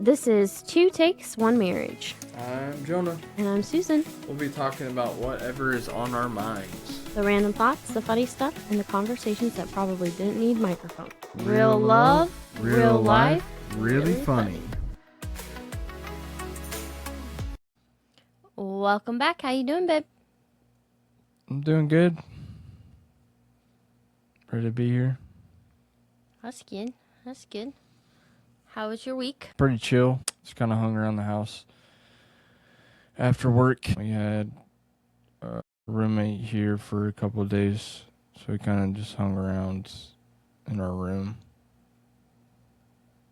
This is Two Takes, One Marriage. I'm Jonah. And I'm Susan. We'll be talking about whatever is on our minds. The random thoughts, the funny stuff, and the conversations that probably didn't need microphones. Real love, real life, really funny. Welcome back. How you doing, babe? I'm doing good. Ready to be here. That's good. That's good. How was your week? Pretty chill. Just kind of hung around the house. After work, we had a roommate here for a couple of days, so we kind of just hung around in our room.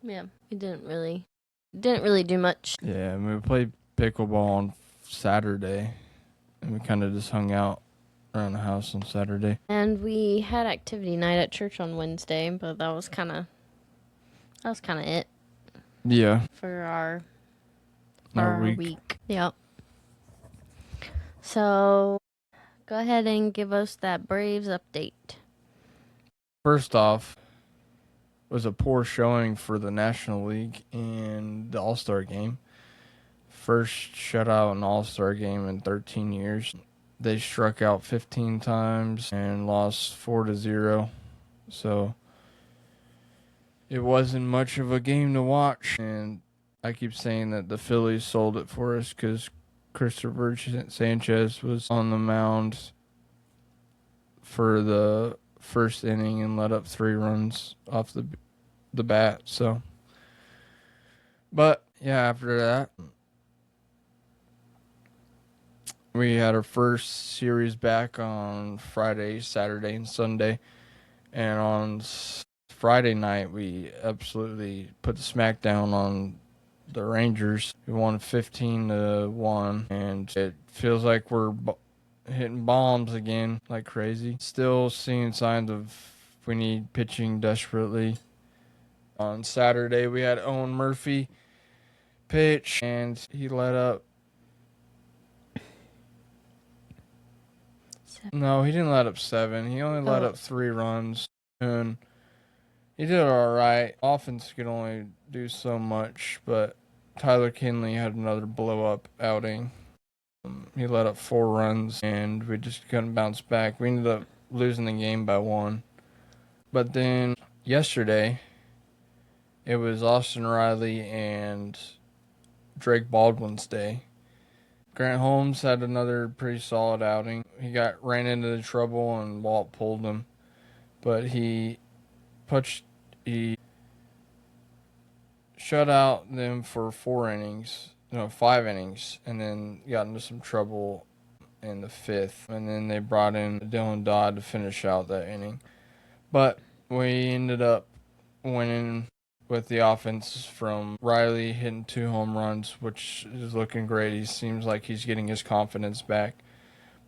Yeah, we didn't really do much. Yeah, I mean, we played pickleball on Saturday, and we kind of just hung out around the house on Saturday. And we had activity night at church on Wednesday, but that was kind of it. Yeah. For our week. Yep. So, go ahead and give us that Braves update. First off, was a poor showing for the National League in the All-Star game. First shutout in All-Star game in 13 years. They struck out 15 times and lost 4-0. So it wasn't much of a game to watch. And I keep saying that the Phillies sold it for us because Christopher Sanchez was on the mound for the first inning and let up 3 runs off the bat. So, but yeah, after that, we had our first series back on Friday, Saturday, and Sunday. And on Friday night, we absolutely put the smackdown on the Rangers. We won 15-1, and it feels like we're hitting bombs again like crazy. Still seeing signs of we need pitching desperately. On Saturday, we had Owen Murphy pitch, and he let up. No, he didn't let up 7. He only let up 3 runs. And he did all right. Offense could only do so much, but Tyler Kinley had another blow-up outing. He let up 4 runs, and we just couldn't bounce back. We ended up losing the game by 1. But then yesterday, it was Austin Riley and Drake Baldwin's day. Grant Holmes had another pretty solid outing. He ran into trouble and Walt pulled him. But he shut out them for 5 innings, and then got into some trouble in the 5th. And then they brought in Dylan Dodd to finish out that inning. But we ended up winning with the offense from Riley hitting 2 home runs, which is looking great. He seems like he's getting his confidence back.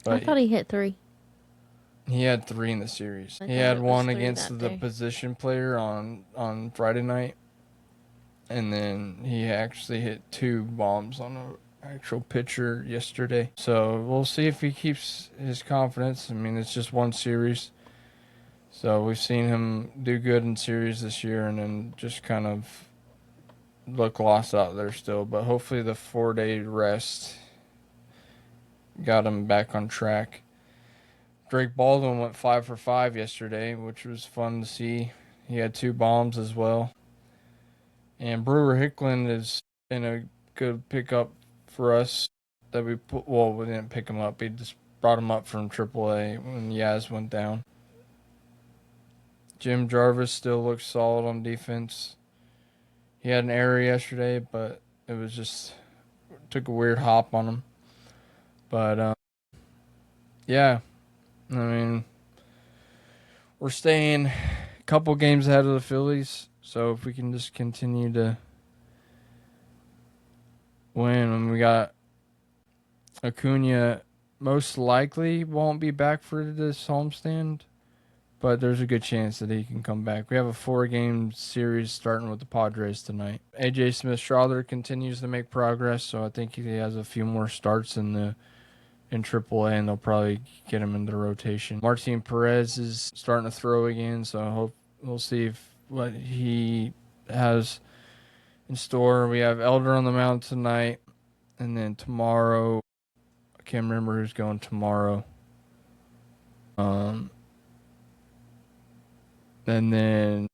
But I thought he hit 3. He had 3 in the series. He had 1 against the position player on Friday night. And then he actually hit 2 bombs on an actual pitcher yesterday. So we'll see if he keeps his confidence. I mean, it's just 1 series. So we've seen him do good in series this year and then just kind of look lost out there still. But hopefully the 4-day rest got him back on track. Drake Baldwin went 5 for 5 yesterday, which was fun to see. He had 2 bombs as well. And Brewer Hicklin is in a good pickup for us that we didn't pick him up. We just brought him up from AAA when Yaz went down. Jim Jarvis still looks solid on defense. He had an error yesterday, but it was just took a weird hop on him. But yeah, I mean, we're staying a couple games ahead of the Phillies, so if we can just continue to win, and we got Acuna most likely won't be back for this homestand. But there's a good chance that he can come back. We have a 4-game series starting with the Padres tonight. A.J. Smith-Strother continues to make progress, so I think he has a few more starts in AAA, and they'll probably get him into the rotation. Martin Perez is starting to throw again, so I hope we'll see what he has in store. We have Elder on the Mound tonight, and then tomorrow, I can't remember who's going tomorrow. And then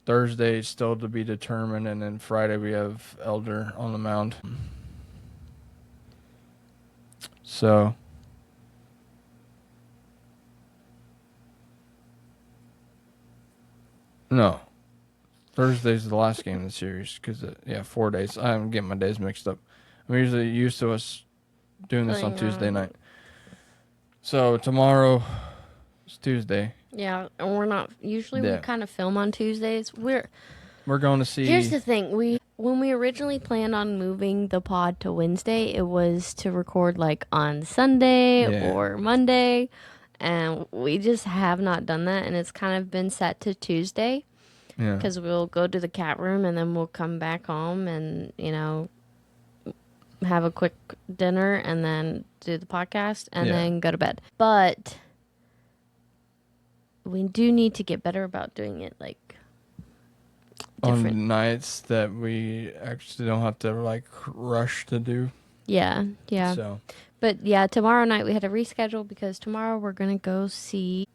Thursday is still to be determined, and then Friday we have Elder on the Mound. So no, Thursday's the last game of the series because 4 days. I'm getting my days mixed up. I'm usually used to us doing this on Tuesday night. So tomorrow is Tuesday. Yeah, and we're not usually we kind of film on Tuesdays. We're going to see. Here's the thing. When we originally planned on moving the pod to Wednesday, it was to record like on Sunday or Monday, and we just have not done that, and it's kind of been set to Tuesday. Yeah. Because we'll go to the cat room and then we'll come back home and, have a quick dinner and then do the podcast and then go to bed. But we do need to get better about doing it like different on nights that we actually don't have to like rush to do. Yeah. So, but tomorrow night we had to reschedule because tomorrow we're gonna go see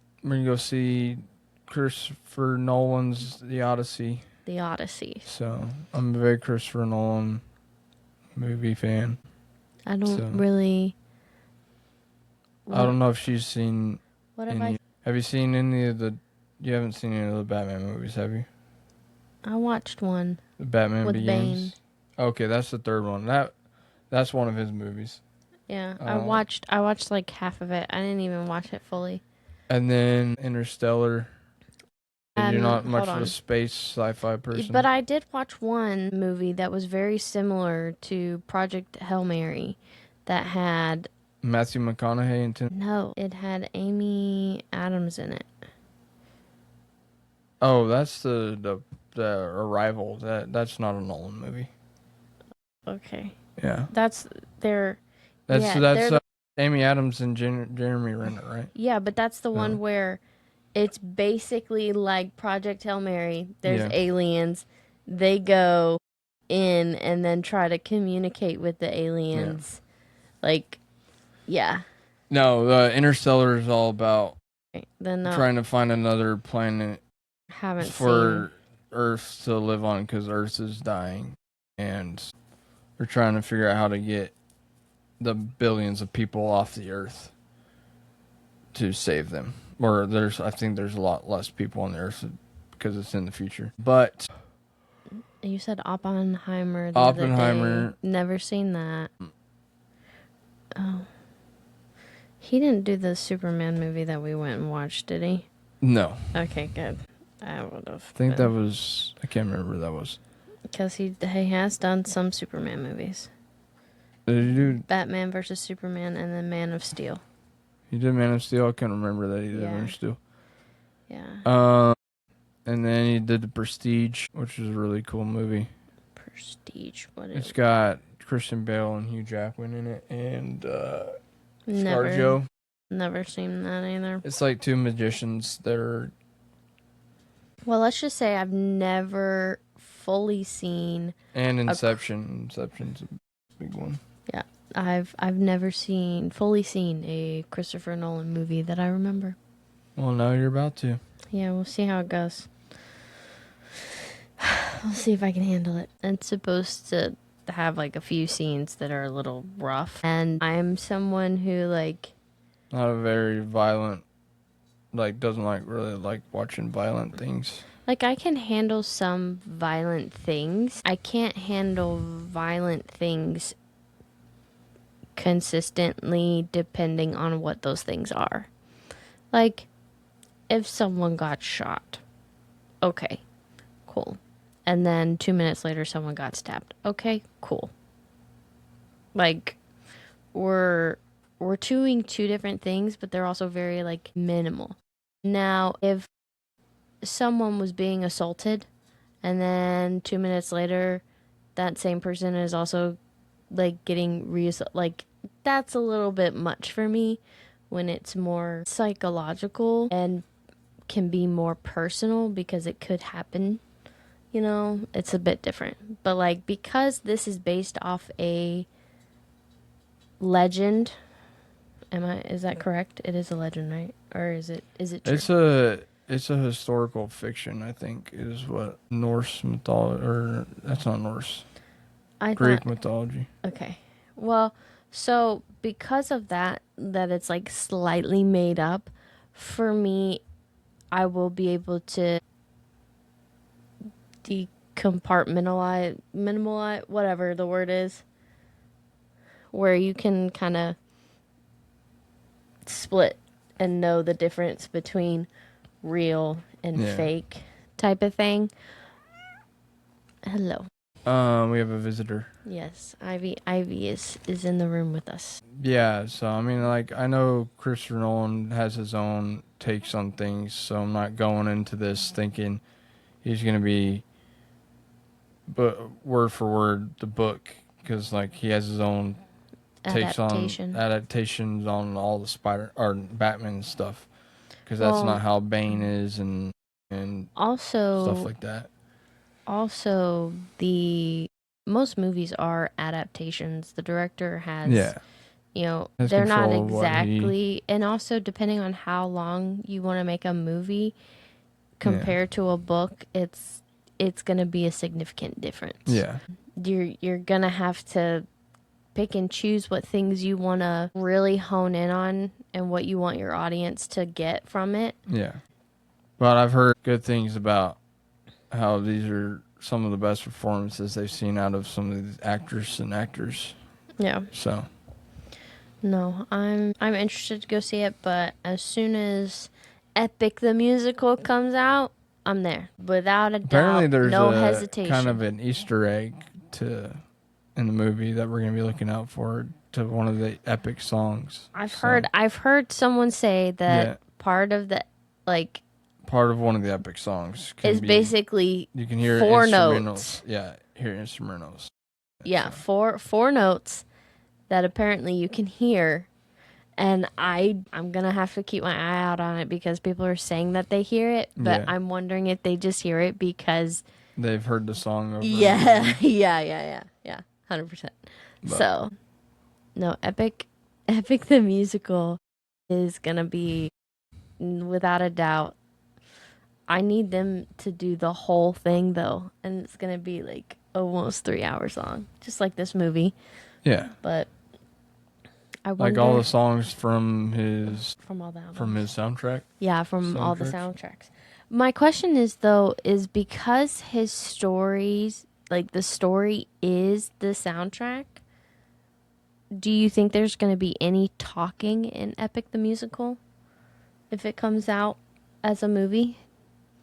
Christopher Nolan's The Odyssey. So I'm a very Christopher Nolan movie fan. I don't really. I don't know if she's seen. Have you seen any of the? You haven't seen any of the Batman movies, have you? I watched one. The Batman with Begins. Bane. Okay, that's the third one. That's one of his movies. Yeah, I watched like half of it. I didn't even watch it fully. And then Interstellar. And you're not much of a space sci-fi person. But I did watch one movie that was very similar to Project Hail Mary that had Matthew McConaughey No, it had Amy Adams in it. Oh, that's the Arrival. That's not a Nolan movie. Okay. Yeah. That's Amy Adams and Jeremy Renner, right? Yeah, but that's the one where it's basically like Project Hail Mary. There's aliens. They go in and then try to communicate with the aliens. No, Interstellar is all about trying to find another planet for Earth to live on because Earth is dying. And we're trying to figure out how to get the billions of people off the Earth to save them. Or I think there's a lot less people on the Earth because it's in the future. But you said Oppenheimer. Never seen that. Oh, he didn't do the Superman movie that we went and watched, did he? No. Okay, good. I would have. I think that was. I can't remember who that was. Because he has done some Superman movies. Did he do Batman versus Superman and then Man of Steel? He did Man of Steel. I can't remember that he did Man of Steel. Yeah. And then he did The Prestige, which is a really cool movie. Prestige, It's got Christian Bale and Hugh Jackman in it, and ScarJo. Never seen that either. It's like two magicians that are. Well, let's just say I've never fully seen. And Inception. Inception's a big one. Yeah. I've never fully seen a Christopher Nolan movie that I remember. Well, now you're about to. Yeah, we'll see how it goes. I'll see if I can handle it. It's supposed to have like a few scenes that are a little rough. And I'm someone who not a very violent, doesn't really like watching violent things. I can handle some violent things. I can't handle violent things consistently depending on what those things are. If someone got shot, okay, cool. And then 2 minutes later someone got stabbed. Okay, cool. We're doing two different things, but they're also very minimal. Now, if someone was being assaulted and then 2 minutes later that same person is also getting that's a little bit much for me when it's more psychological and can be more personal because it could happen, it's a bit different. But like, because this is based off a legend, is that correct? It is a legend, right? Or is it true? It's a historical fiction, I think, is what Norse mythology, or that's not Norse. I Greek thought, mythology. okay. Well, so because of that it's like slightly made up, for me, I will be able to decompartmentalize, minimalize, whatever the word is, where you can kind of split and know the difference between real and fake type of thing. Hello. We have a visitor. Yes, Ivy is in the room with us. Yeah, so I mean, like, I know Christopher Nolan has his own takes on things, so I'm not going into this thinking he's gonna be, but word for word the book, because like he has his own takes on adaptations on all the Spider or Batman stuff, because that's not how Bane is, and also stuff like that. Also, the most movies are adaptations. The director has, they're not exactly, and also depending on how long you want to make a movie compared to a book, it's going to be a significant difference. Yeah. You're going to have to pick and choose what things you want to really hone in on and what you want your audience to get from it. Yeah. But I've heard good things about how these are some of the best performances they've seen out of some of these actors and actors. Yeah. So. No, I'm interested to go see it, but as soon as Epic the Musical comes out, I'm there. Without a doubt. Apparently there's no hesitation. Kind of an Easter egg in the movie that we're going to be looking out for to one of the Epic songs. I've heard someone say that part of one of the Epic songs is basically you can hear 4 notes. Yeah, hear instrumentals. Yeah, so. four notes that apparently you can hear, and I'm gonna have to keep my eye out on it because people are saying that they hear it, but I'm wondering if they just hear it because they've heard the song over. Yeah, 100%. So, no, Epic the Musical is gonna be, without a doubt. I need them to do the whole thing though, and it's gonna be like almost 3 hours long, just like this movie. Yeah, but I wonder, like all the songs from his soundtrack. Yeah, from all the soundtracks. My question is though, is because his stories, like the story is the soundtrack, do you think there's going to be any talking in Epic the Musical if it comes out as a movie?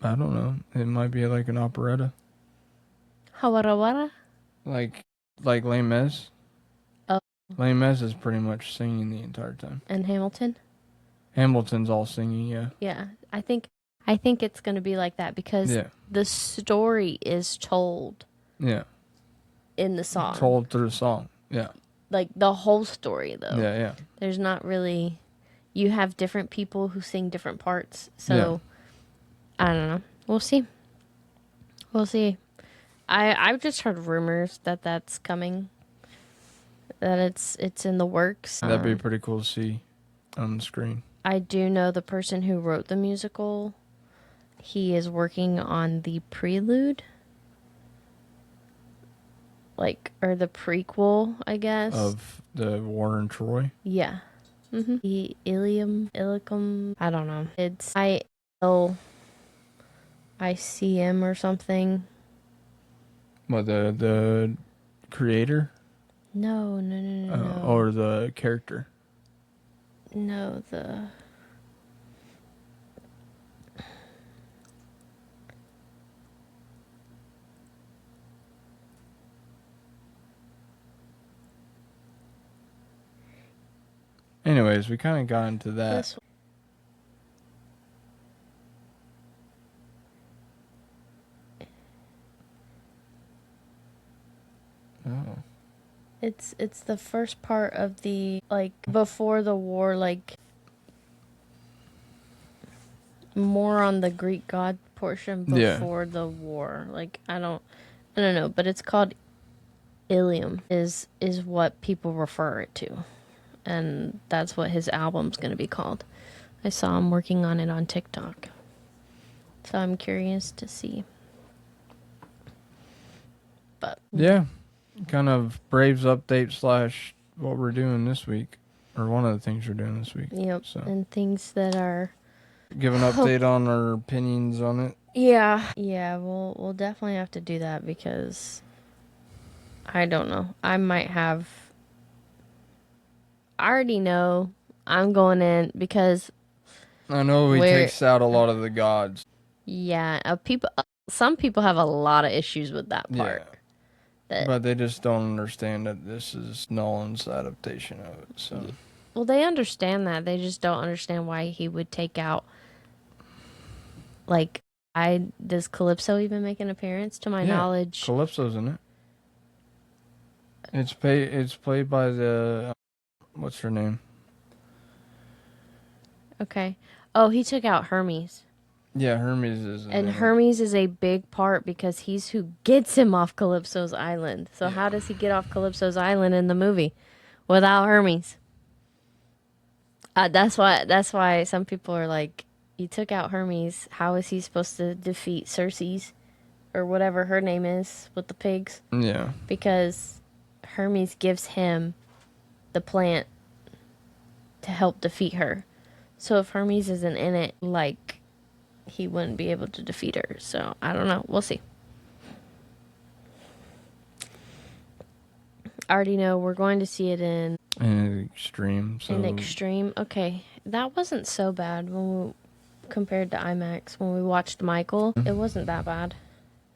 I don't know. It might be like an operetta. Hawarawara? Like Les Mis. Oh. Les Mis is pretty much singing the entire time. And Hamilton? Hamilton's all singing, yeah. Yeah, I think it's going to be like that because the story is told. Yeah. In the song. Told through the song, yeah. Like the whole story, though. Yeah. There's not really. You have different people who sing different parts, so I don't know. We'll see. I've just heard rumors that that's coming. That it's in the works. That'd be pretty cool to see on the screen. I do know the person who wrote the musical. He is working on the prelude. Or the prequel, I guess. Of the War in Troy? Yeah. Mm-hmm. The Ilium, I don't know. It's ICM or something. What, the creator? No. Or the character? No, the... Anyways, we kind of got into that. Oh. It's the first part of the, before the war, more on the Greek god portion Yeah. before the war. Like I don't know, but it's called Ilium is what people refer it to. And that's what his album's going to be called. I saw him working on it on TikTok. So I'm curious to see. But yeah, kind of Braves update slash what we're doing this week, or one of the things we're doing this week. Yep. So And things that are give an update on our opinions on it. Yeah. Yeah, we'll definitely have to do that because I don't know. I already know I'm going in because I know he takes out a lot of the gods. yeah, some people have a lot of issues with that part. Yeah. But they just don't understand that this is Nolan's adaptation of it. So well, they understand that. They just don't understand why he would take out like does Calypso even make an appearance to my knowledge? Calypso's in it. It's played by the what's her name? Okay. Oh, he took out Hermes. Yeah, Hermes is in it. And Hermes is a big part because he's who gets him off Calypso's island. So how does he get off Calypso's island in the movie without Hermes? That's why some people are like, you took out Hermes. How is he supposed to defeat Circe's or whatever her name is with the pigs? Yeah. Because Hermes gives him the plant to help defeat her. So if Hermes isn't in it, like, he wouldn't be able to defeat her. So I don't know. We'll see. I already know we're going to see it in Extreme. So in Extreme. Okay, that wasn't so bad compared to IMAX when we watched Michael. It wasn't that bad.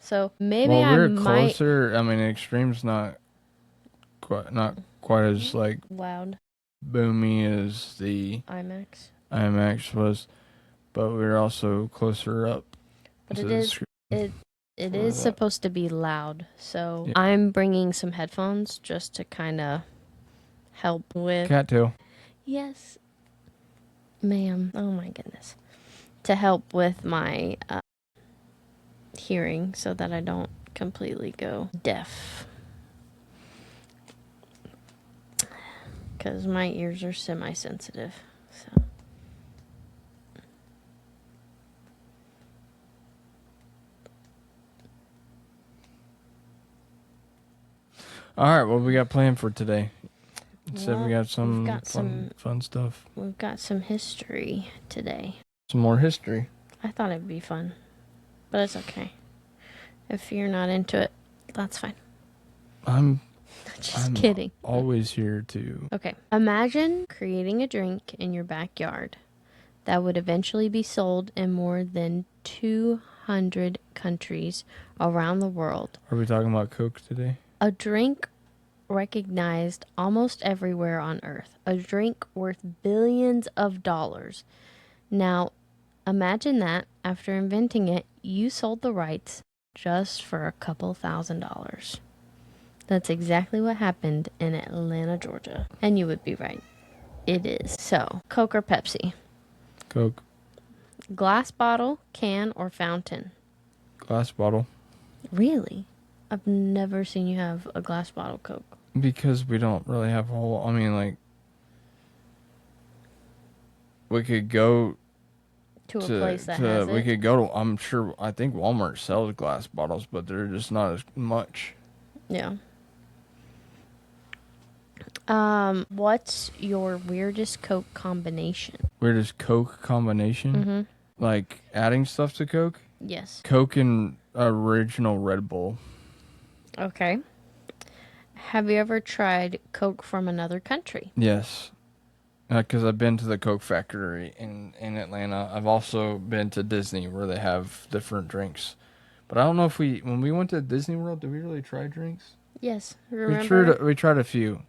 So maybe we're closer. I mean, Extreme's not quite as like loud, boomy as the IMAX was, but we're also closer up. But it is supposed to be loud. So yeah. I'm bringing some headphones just to kind of help with cattail. Yes, ma'am. Oh my goodness. To help with my hearing so that I don't completely go deaf. Because my ears are semi-sensitive. So. All right, what we got planned for today? Said we got some fun stuff. We've got some history today. Some more history. I thought it'd be fun, but it's okay. If you're not into it, that's fine. I'm kidding. Always here to. Okay. Imagine creating a drink in your backyard that would eventually be sold in more than 200 countries around the world. Are we talking about Coke today? A drink recognized almost everywhere on Earth. A drink worth billions of dollars. Now, imagine that after inventing it, you sold the rights just for a couple $1,000s. That's exactly what happened in Atlanta, Georgia. And you would be right. It is. So, Coke or Pepsi? Coke. Glass bottle, can, or fountain? Glass bottle. Really? I've never seen you have a glass bottle Coke. Because we don't really have a whole... I mean, like... We could go... To a place that has it? We could go to... I think Walmart sells glass bottles, but they're just not as much. Yeah. What's your weirdest Coke combination? Weirdest Coke combination? Mm-hmm. Like adding stuff to Coke? Yes. Coke and original Red Bull. Okay. Have you ever tried Coke from another country? Yes. Because I've been to the Coke factory in Atlanta. I've also been to Disney where they have different drinks. But I don't know if when we went to Disney World, did we really try drinks? Yes. Remember? We tried a few.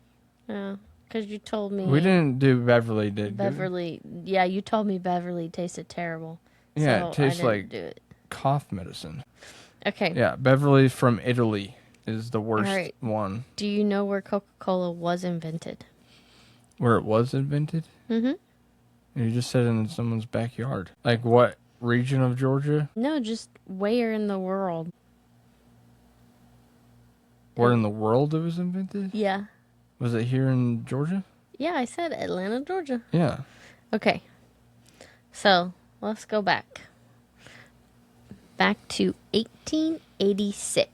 Yeah. Because you told me... We didn't do Beverly, yeah, you told me Beverly tasted terrible. Yeah, so it tastes like do it. cough medicine. Okay. Yeah, Beverly from Italy is the worst one. Do you know where Coca-Cola was invented? Where it was invented? Mm-hmm. You just said in someone's backyard. Like what region of Georgia? No, just where in the world? Where in the world it was invented? Yeah. Was it here in Georgia? Yeah, I said Atlanta, Georgia. Yeah. Okay. So, let's go back. Back to 1886.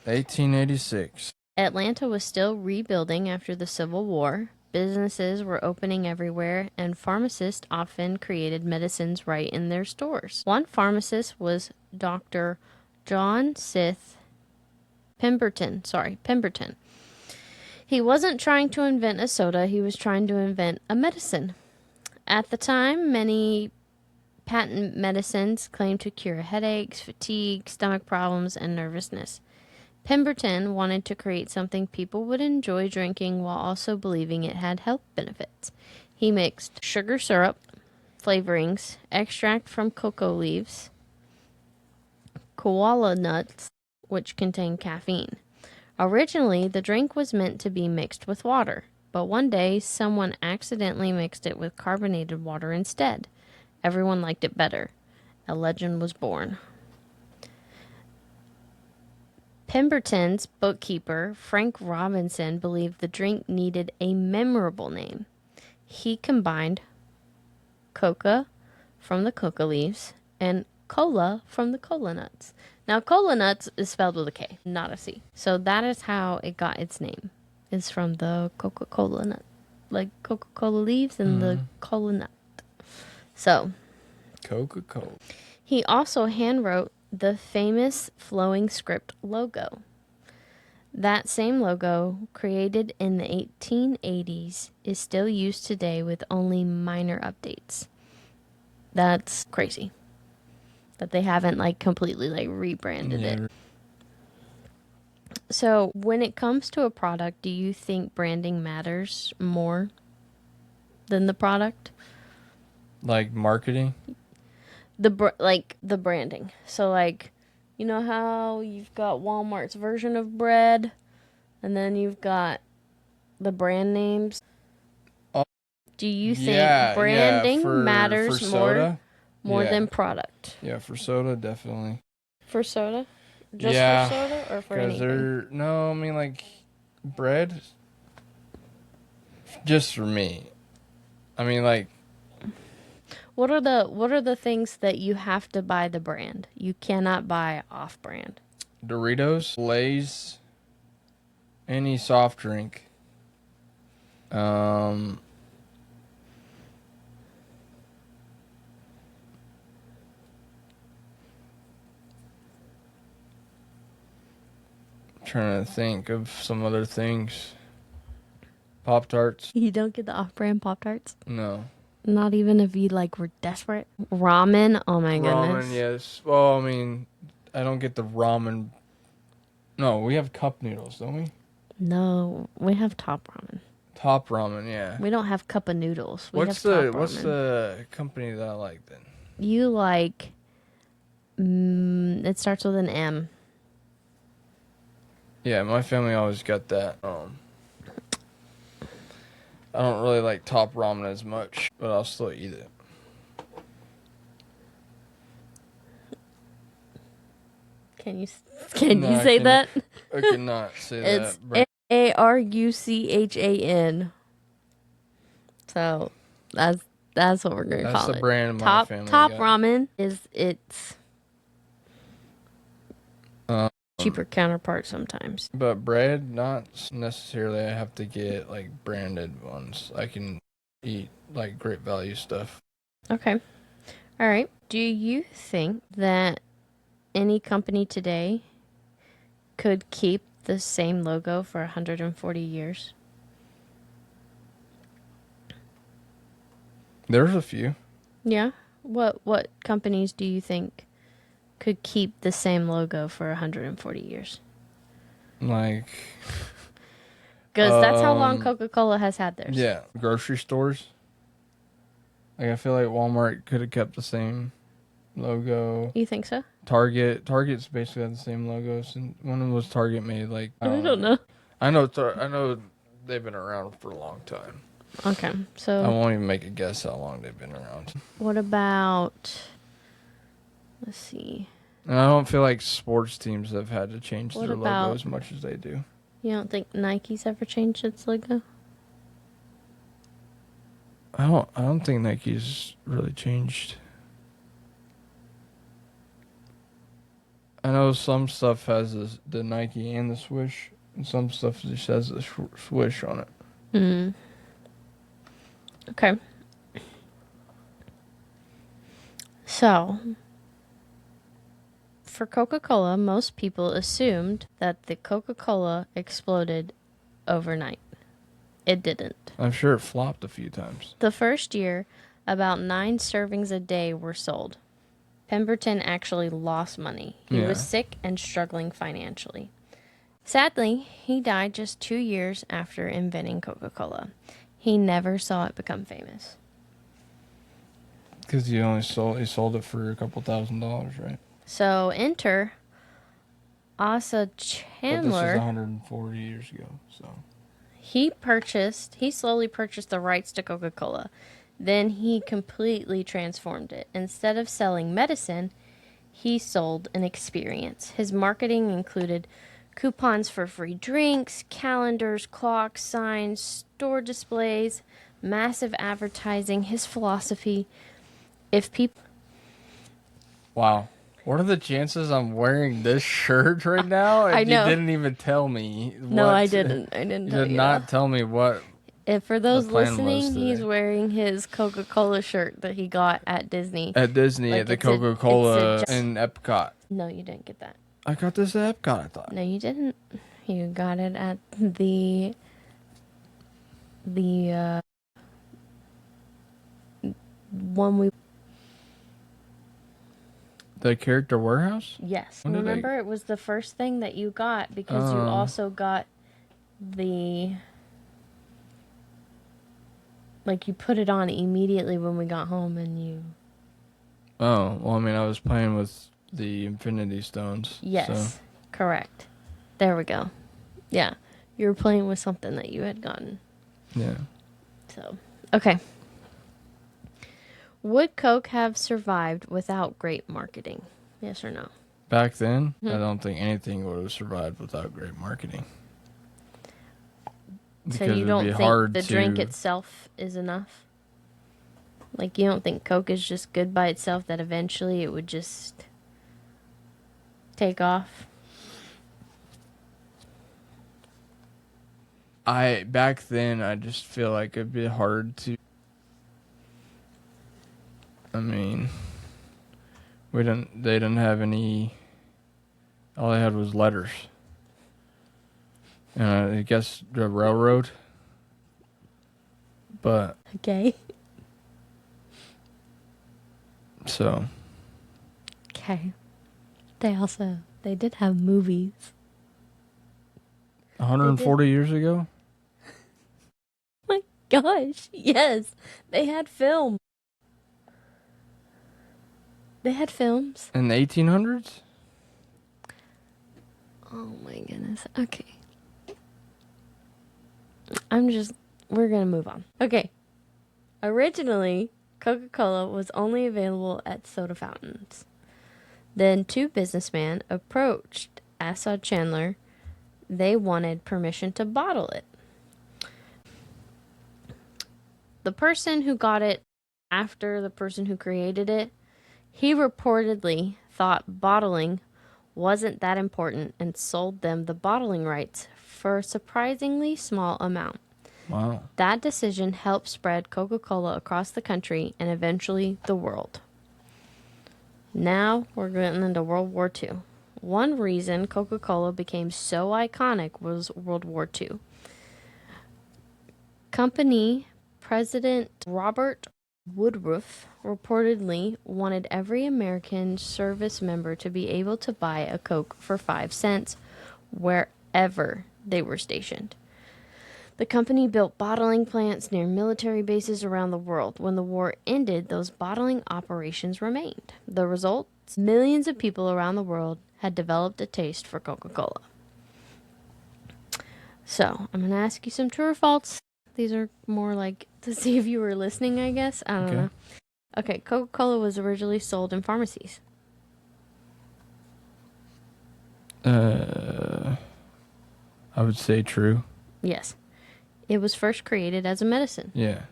1886. Atlanta was still rebuilding after the Civil War. Businesses were opening everywhere, and pharmacists often created medicines right in their stores. One pharmacist was Dr. John Sith Pemberton. He wasn't trying to invent a soda, he was trying to invent a medicine. At the time, many patent medicines claimed to cure headaches, fatigue, stomach problems, and nervousness. Pemberton wanted to create something people would enjoy drinking while also believing it had health benefits. He mixed sugar syrup, flavorings, extract from cocoa leaves, koala nuts, which contain caffeine. Originally, the drink was meant to be mixed with water, but one day someone accidentally mixed it with carbonated water instead. Everyone liked it better. A legend was born. Pemberton's bookkeeper, Frank Robinson, believed the drink needed a memorable name. He combined coca from the coca leaves and cola from the cola nuts. Now, cola nuts is spelled with a K, not a C. So that is how it got its name. It's from the Coca-Cola nut, like Coca-Cola leaves and the cola nut. So, Coca-Cola. He also handwrote the famous flowing script logo. That same logo, created in the 1880s, is still used today with only minor updates. That's crazy. That they haven't completely rebranded it. So, when it comes to a product, do you think branding matters more than the product? Like marketing? The branding. So you know how you've got Walmart's version of bread, and then you've got the brand names. Do you think branding matters for soda? more than product? Yeah, for soda, definitely. For soda? Just for soda or for anything? No, I mean bread. Just for me. I mean What are the things that you have to buy the brand? You cannot buy off brand. Doritos, Lay's, any soft drink. Trying to think of some other things. Pop-Tarts. You don't get the off-brand Pop-Tarts? No. Not even if you were desperate? Ramen? Oh my goodness. Ramen, yes. Well, I mean, I don't get the ramen. No, we have cup noodles, don't we? No, we have Top Ramen. Top Ramen, yeah. We don't have cup of noodles. What's the company that I like then? You it starts with an M. Yeah, my family always got that. I don't really like Top Ramen as much, but I'll still eat it. Can you say that? I cannot say that. It's Aruchan. So that's what we're gonna call it. That's the brand my family Top got. Ramen is its cheaper counterpart sometimes. But bread, not necessarily. I have to get branded ones. I can eat Great Value stuff. Okay. All right. Do you think that any company today could keep the same logo for 140 years? There's a few. Yeah. What companies do you think could keep the same logo for 140 years? Because that's how long Coca-Cola has had theirs. Yeah, grocery stores. I feel like Walmart could have kept the same logo. You think so? Target's basically had the same logo. Since when was Target made? I don't know. I know they've been around for a long time. Okay, so I won't even make a guess how long they've been around. What about Let's see. And I don't feel like sports teams have had to change What their logo about, as much as they do. you don't think Nike's ever changed its logo? I don't think Nike's really changed. I know some stuff has the Nike and the swoosh, and some stuff just has the swoosh on it. Hmm. Okay. So, for Coca-Cola, most people assumed that the Coca-Cola exploded overnight. It didn't. I'm sure it flopped a few times. The first year, about 9 servings a day were sold. Pemberton actually lost money. He was sick and struggling financially. Sadly, he died just 2 years after inventing Coca-Cola. He never saw it become famous. Because he sold it for a couple $1,000s, right? So enter Asa Chandler. But this is 140 years ago, so. He slowly purchased the rights to Coca-Cola. Then he completely transformed it. Instead of selling medicine, he sold an experience. His marketing included coupons for free drinks, calendars, clocks, signs, store displays, massive advertising. His philosophy, if people... Wow. What are the chances I'm wearing this shirt right now? I know. You didn't even tell me. No, I didn't. I didn't tell you. You did not tell me what. And for those listening, he's wearing his Coca-Cola shirt that he got at Disney. At Disney, like at the Coca-Cola in Epcot. No, you didn't get that. I got this at Epcot, I thought. No, you didn't. You got it at the one we... The Character Warehouse? Yes. Remember, it was the first thing that you got because you also got the... Like, you put it on immediately when we got home and you... Oh, well, I mean, I was playing with the Infinity Stones. Yes, so. Correct. There we go. Yeah, you were playing with something that you had gotten. Yeah. So, okay. Would Coke have survived without great marketing? Yes or no? Back then, I don't think anything would have survived without great marketing. So you don't think the drink itself is enough? Like, you don't think Coke is just good by itself, that eventually it would just take off? Back then, I just feel like it'd be hard to... I mean, they didn't have any... All they had was letters. And I guess the railroad. But... Okay. So. Okay. They did have movies. 140 years ago? My gosh, yes. They had film. They had films. In the 1800s? Oh my goodness. Okay. We're going to move on. Okay. Originally, Coca-Cola was only available at soda fountains. Then 2 businessmen approached Asa Chandler. They wanted permission to bottle it. The person who got it after the person who created it, he reportedly thought bottling wasn't that important and sold them the bottling rights for a surprisingly small amount. Wow. That decision helped spread Coca-Cola across the country and eventually the world. Now we're getting into World War II. One reason Coca-Cola became so iconic was World War II. Company President Robert Woodruff reportedly wanted every American service member to be able to buy a Coke for 5 cents wherever they were stationed. The company built bottling plants near military bases around the world. When the war ended, those bottling operations remained. The result? Millions of people around the world had developed a taste for Coca-Cola. So, I'm going to ask you some true or false. These are more like to see if you were listening, I guess. I don't know. Okay, Coca-Cola was originally sold in pharmacies. I would say true. Yes. It was first created as a medicine. Yeah.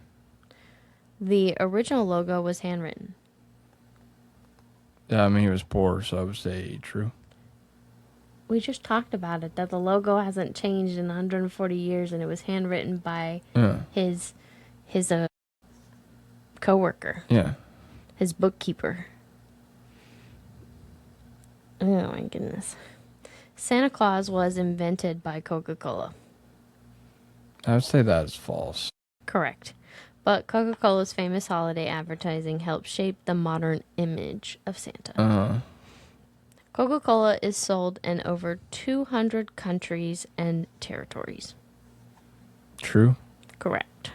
The original logo was handwritten. Yeah, I mean, he was poor, so I would say true. We just talked about it, that the logo hasn't changed in 140 years, and it was handwritten by his coworker. Yeah. His bookkeeper. Oh my goodness. Santa Claus was invented by Coca-Cola. I would say that is false. Correct. But Coca-Cola's famous holiday advertising helped shape the modern image of Santa. Coca-Cola is sold in over 200 countries and territories. True. Correct.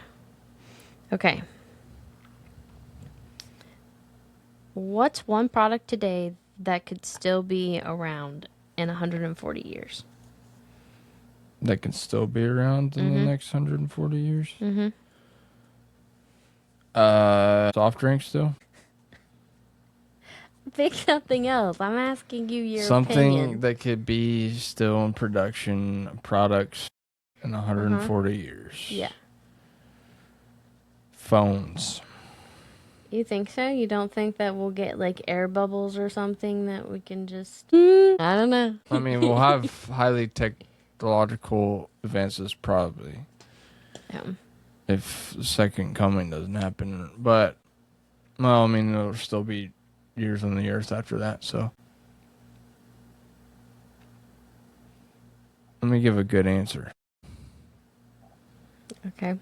Okay. What's one product today that could still be around in 140 years? That can still be around in the next 140 years? Soft drinks still? Pick something else. I'm asking you your Something opinion. that could be still in production, products in 140 years. Yeah. Phones. You think so? You don't think that we'll get like air bubbles or something that we can just... I don't know. I mean, we'll have highly technological advances probably. Yeah. If the second coming doesn't happen. But, well, I mean, there'll still be years on the earth after that, so. Let me give a good answer. Okay.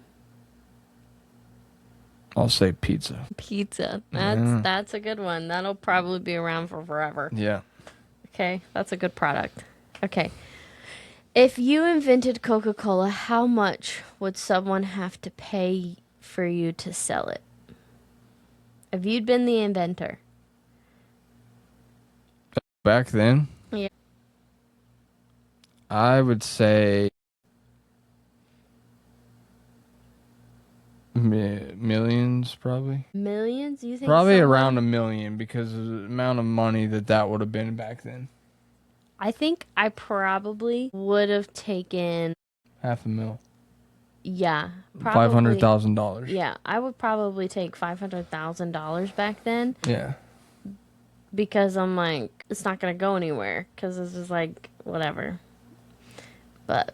I'll say pizza. Pizza. That's a good one. That'll probably be around for forever. Yeah. Okay, that's a good product. Okay. If you invented Coca-Cola, how much would someone have to pay for you to sell it? If you'd been the inventor. Back then? Yeah. I would say millions, probably. Millions? You think Probably around $1 million because of the amount of money that would have been back then. I think I probably would have taken $500,000. Yeah, probably $500,000. Yeah, I would probably take $500,000 back then. Yeah. Because I'm like, it's not gonna go anywhere. Because it's just like whatever. But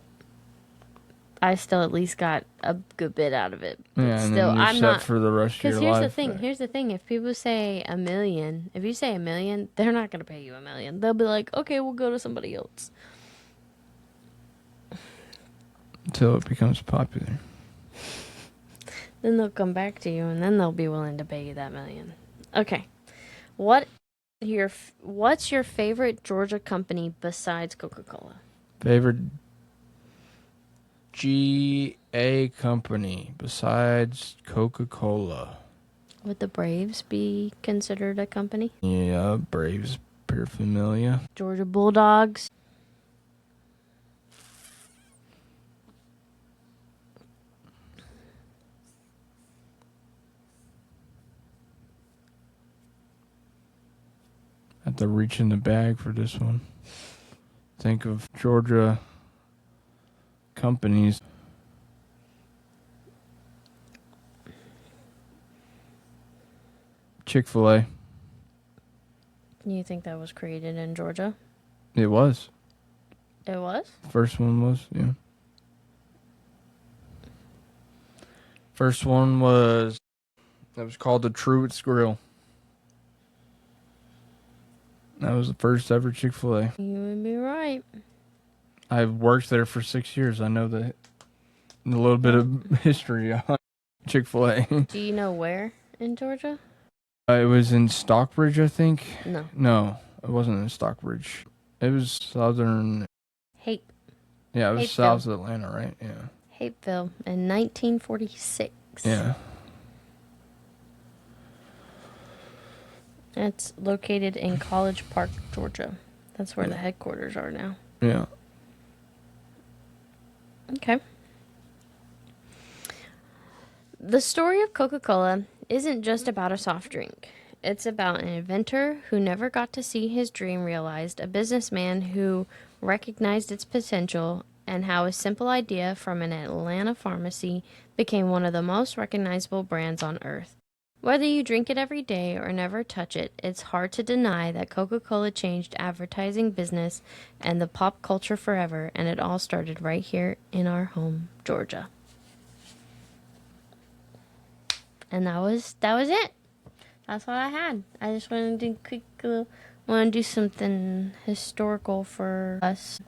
I still at least got a good bit out of it. But Yeah, and still, then you're I'm set not for the rest of your life. Because here's the thing. If people say $1 million, if you say $1 million, they're not gonna pay you $1 million. They'll be like, okay, we'll go to somebody else. Until it becomes popular. Then they'll come back to you, and then they'll be willing to pay you that $1 million. Okay, what's your favorite Georgia company besides Coca-Cola? Favorite GA company besides Coca-Cola? Would the Braves be considered a company? Yeah, Braves, pure familiar. Georgia Bulldogs. Have to reach in the bag for this one. Think of Georgia companies. Chick-fil-A. You think that was created in Georgia? It was. It was? First one was, yeah. First one was, that was called the Truett's Grill. That was the first ever Chick-fil-A. You would be right. I worked there for 6 years. I know a little bit of history on Chick-fil-A. Do you know where in Georgia? It was in Stockbridge, I think. No. No, it wasn't in Stockbridge. It was southern. Yeah, it was south of Atlanta, right? Yeah. Hapeville in 1946. Yeah. It's located in College Park, Georgia. That's where the headquarters are now. Yeah. Okay. The story of Coca-Cola isn't just about a soft drink. It's about an inventor who never got to see his dream realized, a businessman who recognized its potential, and how a simple idea from an Atlanta pharmacy became one of the most recognizable brands on earth. Whether you drink it every day or never touch it, it's hard to deny that Coca-Cola changed advertising business and the pop culture forever, and it all started right here in our home, Georgia. And that was it. That's what I had. I just wanted to want to do something historical for us.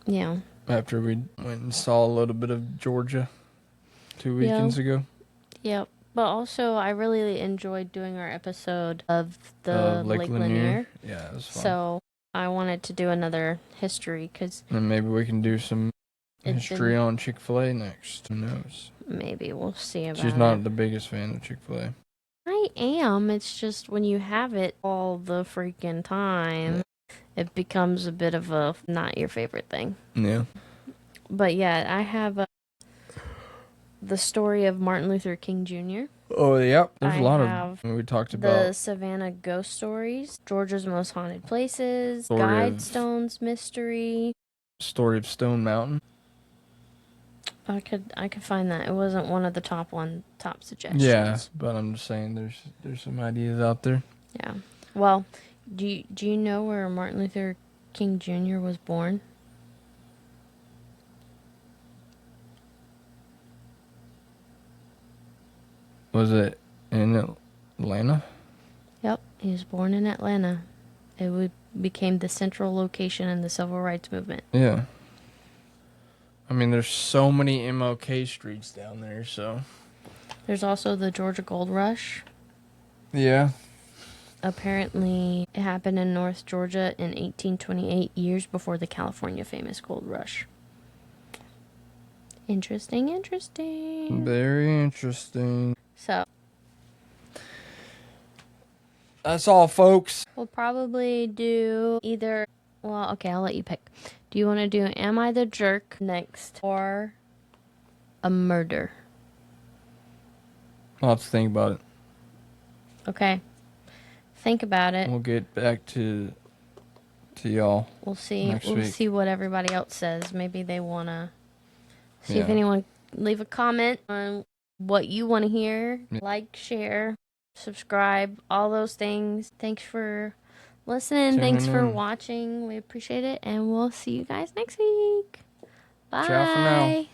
Yeah. After we went and saw a little bit of Georgia 2 weekends ago. Yep. But also, I really enjoyed doing our episode of the Lake Lanier. Yeah, it was fun. So I wanted to do another history because. And maybe we can do some history on Chick-fil-A next. Who knows? Maybe we'll see about it. She's not the biggest fan of Chick-fil-A. I am. It's just when you have it all the freaking time, it becomes a bit of a not your favorite thing. Yeah. But yeah, I have the story of Martin Luther King Jr. Oh, yeah. There's a lot of we talked about. The Savannah Ghost Stories, Georgia's Most Haunted Places, Guidestones Mystery. Story of Stone Mountain. I could find that. It wasn't one of the top suggestions. Yeah, but I'm just saying there's some ideas out there. Yeah. Well, do you know where Martin Luther King Jr. was born? Was it in Atlanta? Yep, he was born in Atlanta. It became the central location in the civil rights movement. Yeah. I mean, there's so many MLK streets down there, so. There's also the Georgia Gold Rush. Yeah. Apparently, it happened in North Georgia in 1828, years before the California famous Gold Rush. Interesting. Very interesting. So. That's all, folks. We'll probably do either. Well, okay, I'll let you pick. Do you want to do Am I the Jerk next or a murder? I'll have to think about it. Okay. Think about it. We'll get back to y'all. We'll see. We'll see what everybody else says. Maybe they want to see if anyone leave a comment on what you want to hear. Yeah. Like, share, subscribe, all those things. Thanks for listening. Thanks for watching. We appreciate it. And we'll see you guys next week. Bye. Ciao for now.